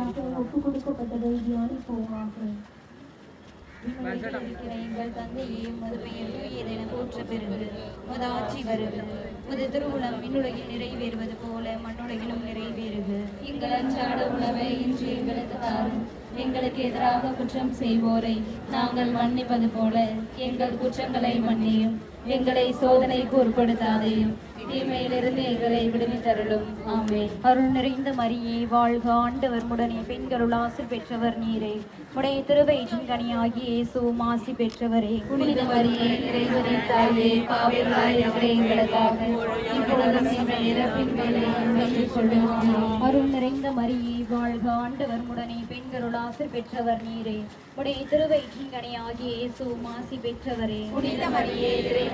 பலியாக ஒப்புக் கொடுக்கப்பட்டதை தியானிப்போமாக. எங்கள் தந்தையே, உமது பெயர் தூயதென போற்ற பெறுக. உமது ஆட்சி வருக. உமது திருவுளம் விண்ணுலகில் நிறைவேறுவது போல மண்ணுலகிலும் நிறைவேறுக. எங்கள் அன்றாட உணவை இன்று எங்களுக்கு தாரும். எங்களுக்கு எதிராக குற்றம் செய்வோரை நாங்கள் மன்னிப்பது போல எங்கள் குற்றங்களை மன்னியும். எங்களை சோதனைக்கு உட்படுத்தாதையும், தீமையிலிருந்து எங்களை விடுவித்தருளும். ஆமென். அருள் நிறைந்த மரியே வாழ்க, ஆண்டவர் உடனே பெண்களுள் ஆசி பெற்றவர் நீரே. உடைய திருவயிற்றின் கனியாகிய இயேசுவும் ஆசி பெற்றவரே. புனித மரியே, இறைவனின் தாயே, பாவிகளாய் இருக்கிற எங்களுக்காக இப்பொழுதும் எங்கள் இறப்பின் வேளையிலும் வேண்டிக் கொள்ளும். ஆமென். அருள் நிறைந்த மரியே வாழ்க, ஆண்டவர் உடனே பெண்களுள் ஆசி பெற்றவர் நீரே. உடைய திருவயிற்றின் கனியாகிய இயேசுவும் ஆசி பெற்றவரே. புனித மரியே, இறைவனின்